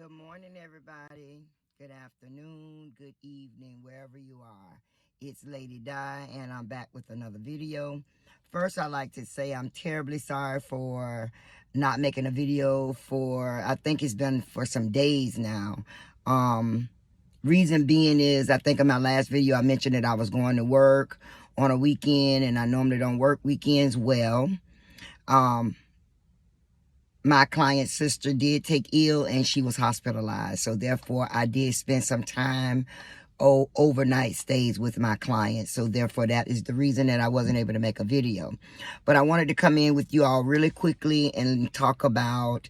Good morning, everybody. Good afternoon, good evening, wherever you are. It's Lady Di, and I'm back with another video. First, I'd like to say I'm terribly sorry for not making a video I think it's been for some days now. Reason being is, I think in my last video, I mentioned that I was going to work on a weekend, and I normally don't work weekends well. My client's sister did take ill and she was hospitalized. So therefore, I did spend some time overnight stays with my client. So therefore, that is the reason that I wasn't able to make a video. But I wanted to come in with you all really quickly and talk about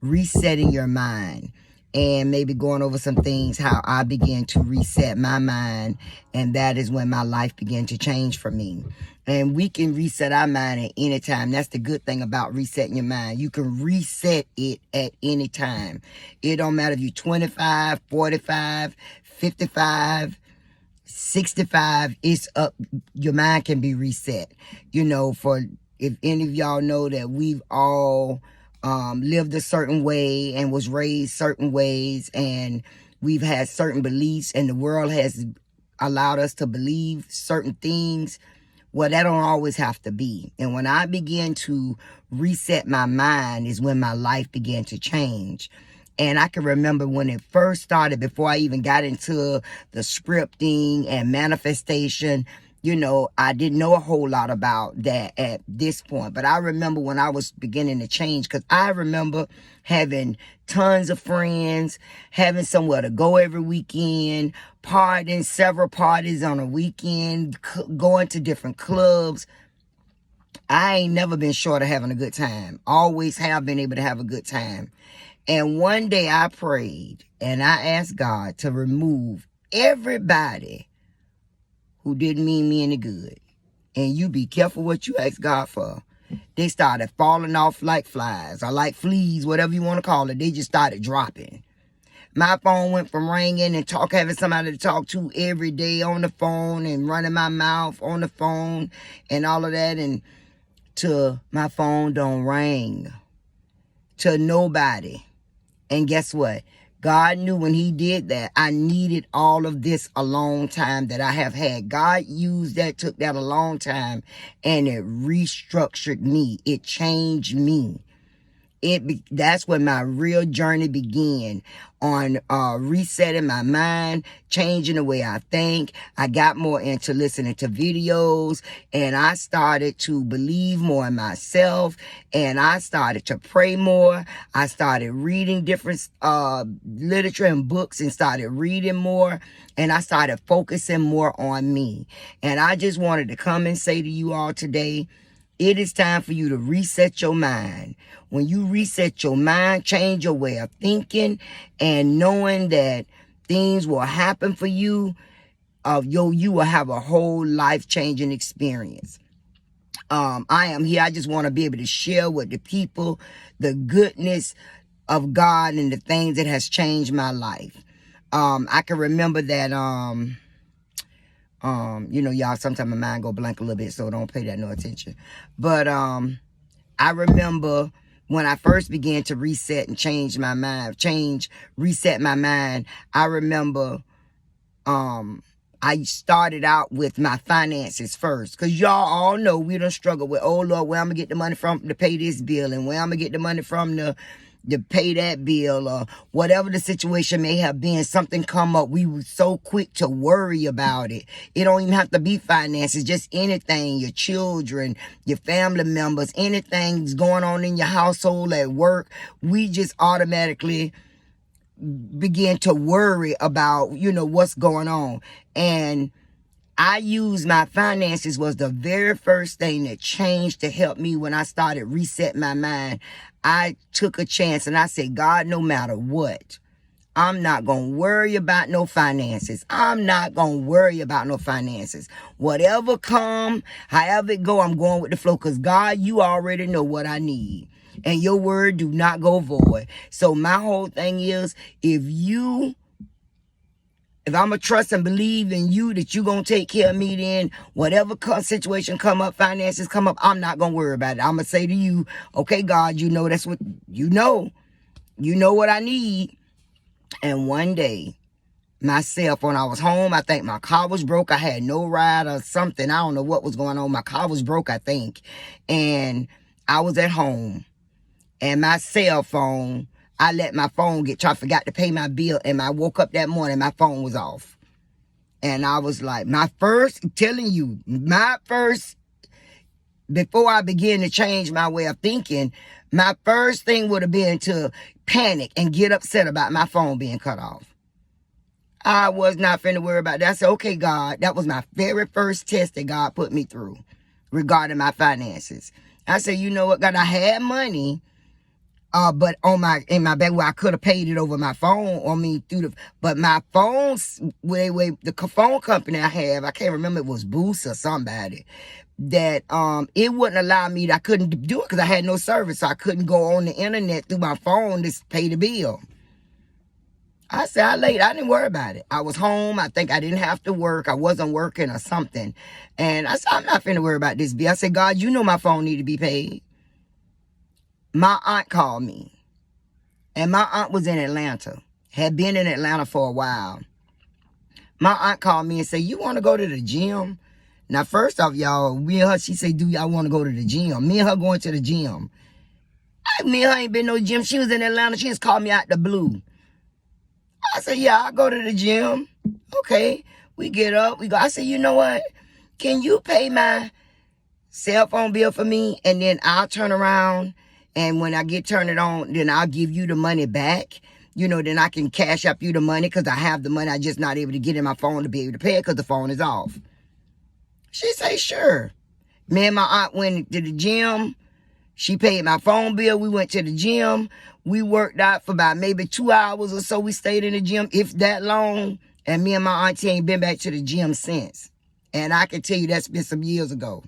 resetting your mind. And maybe going over some things, how I began to reset my mind. And that is when my life began to change for me. And we can reset our mind at any time. That's the good thing about resetting your mind. You can reset it at any time. It don't matter if you're 25, 45, 55, 65. It's up. Your mind can be reset. You know, if any of y'all know that we've all lived a certain way and was raised certain ways, and we've had certain beliefs, and the world has allowed us to believe certain things. Well, that don't always have to be. And when I began to reset my mind is when my life began to change. And I can remember when it first started, before I even got into the scripting and manifestation, you know, I didn't know a whole lot about that at this point. But I remember when I was beginning to change, because I remember having tons of friends, having somewhere to go every weekend, partying, several parties on a weekend, going to different clubs. I ain't never been short of having a good time. Always have been able to have a good time. And one day I prayed and I asked God to remove everybody who didn't mean me any good. And you be careful what you ask God for. They started falling off like flies or like fleas, whatever you want to call it. They just started dropping. My phone went from ringing and having somebody to talk to every day on the phone and running my mouth on the phone and all of that, and to my phone don't ring to nobody. And guess what? God knew when he did that, I needed all of this a long time that I have had. God took that a long time, and it restructured me. It changed me. That's when my real journey began, on resetting my mind, changing the way I think. I got more into listening to videos, and I started to believe more in myself, and I started to pray more. I started reading different literature and books, and started reading more, and I started focusing more on me. And I just wanted to come and say to you all today, it is time for you to reset your mind. When you reset your mind, change your way of thinking, and knowing that things will happen for you, you will have a whole life-changing experience. I am here. I just want to be able to share with the people the goodness of God and the things that has changed my life. I can remember that, you know, y'all, sometimes my mind go blank a little bit, so don't pay that no attention. But I remember when I first began to reset and change my mind, reset my mind, I remember I started out with my finances first. Because y'all all know we done struggle with, oh Lord, where I'm going to get the money from to pay this bill, and where I'm going to get the money from to pay that bill, or whatever the situation may have been. Something come up, we were so quick to worry about it. It don't even have to be finances, just anything, your children, your family members, anything's going on in your household, at work. We just automatically begin to worry about, you know, what's going on. And I used my finances was the very first thing that changed to help me when I started resetting my mind. I took a chance and I said, God, no matter what, I'm not going to worry about no finances. I'm not going to worry about no finances. Whatever come, however it go, I'm going with the flow, because God, you already know what I need. And your word do not go void. So my whole thing is, if I'm going to trust and believe in you that you're going to take care of me, then whatever situation come up, finances come up, I'm not going to worry about it. I'm going to say to you, okay, God, you know that's what you know. You know what I need. And one day, my cell phone, I was home. I think my car was broke. I had no ride or something. I don't know what was going on. My car was broke, I think. And I was at home. And my cell phone, I let my phone get charged. I forgot to pay my bill. And I woke up that morning, my phone was off. And I was like, before I began to change my way of thinking, my first thing would have been to panic and get upset about my phone being cut off. I was not finna worry about that. I said, okay, God, that was my very first test that God put me through regarding my finances. I said, you know what, God, I had money, but in my bag where I could have paid it over my phone, but my phones, the phone company I have, I can't remember, it was Boost or somebody, that it wouldn't allow me, I couldn't do it because I had no service, so I couldn't go on the internet through my phone to pay the bill. I said, I didn't worry about it. I was home. I think I didn't have to work. I wasn't working or something. And I said, I'm not finna worry about this bill. I said, God, you know my phone need to be paid. My aunt called me. And my aunt was in Atlanta. Had been in Atlanta for a while. My aunt called me and said, you want to go to the gym? Now, first off, y'all, me and her, she said, do y'all want to go to the gym? Me and her going to the gym. Me and her ain't been no gym. She was in Atlanta. She just called me out the blue. I said, yeah, I'll go to the gym. Okay. We get up. We go. I said, you know what? Can you pay my cell phone bill for me? And then I'll turn around. And when I turn it on, then I'll give you the money back. You know, then I can cash up you the money because I have the money. I'm just not able to get in my phone to be able to pay it because the phone is off. She say, sure. Me and my aunt went to the gym. She paid my phone bill. We went to the gym. We worked out for about maybe 2 hours or so. We stayed in the gym, if that long. And me and my auntie ain't been back to the gym since. And I can tell you that's been some years ago.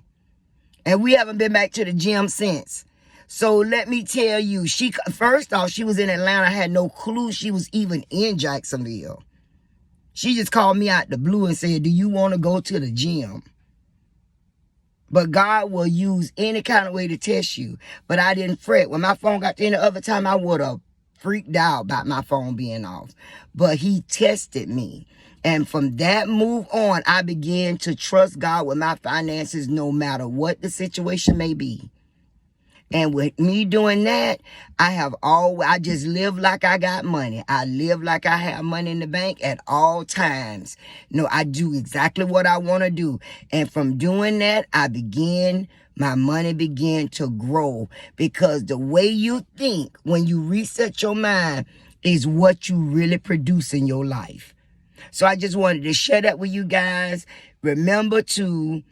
And we haven't been back to the gym since. So let me tell you, first off, she was in Atlanta. I had no clue she was even in Jacksonville. She just called me out the blue and said, do you want to go to the gym? But God will use any kind of way to test you. But I didn't fret. When my phone got to any other time, I would have freaked out about my phone being off. But he tested me. And from that move on, I began to trust God with my finances no matter what the situation may be. And with me doing that, I just live like I got money. I live like I have money in the bank at all times. No, I do exactly what I want to do. And from doing that, my money began to grow. Because the way you think when you reset your mind is what you really produce in your life. So I just wanted to share that with you guys. Remember to...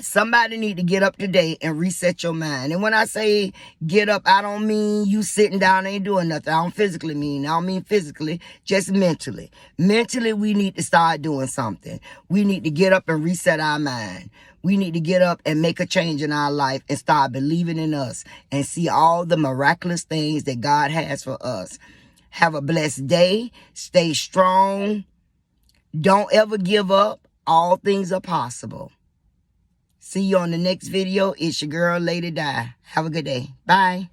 Somebody need to get up today and reset your mind. And when I say get up, I don't mean you sitting down and ain't doing nothing. I don't mean physically, just mentally. Mentally, we need to start doing something. We need to get up and reset our mind. We need to get up and make a change in our life and start believing in us and see all the miraculous things that God has for us. Have a blessed day. Stay strong. Don't ever give up. All things are possible. See you on the next video. It's your girl, Lady Di. Have a good day. Bye.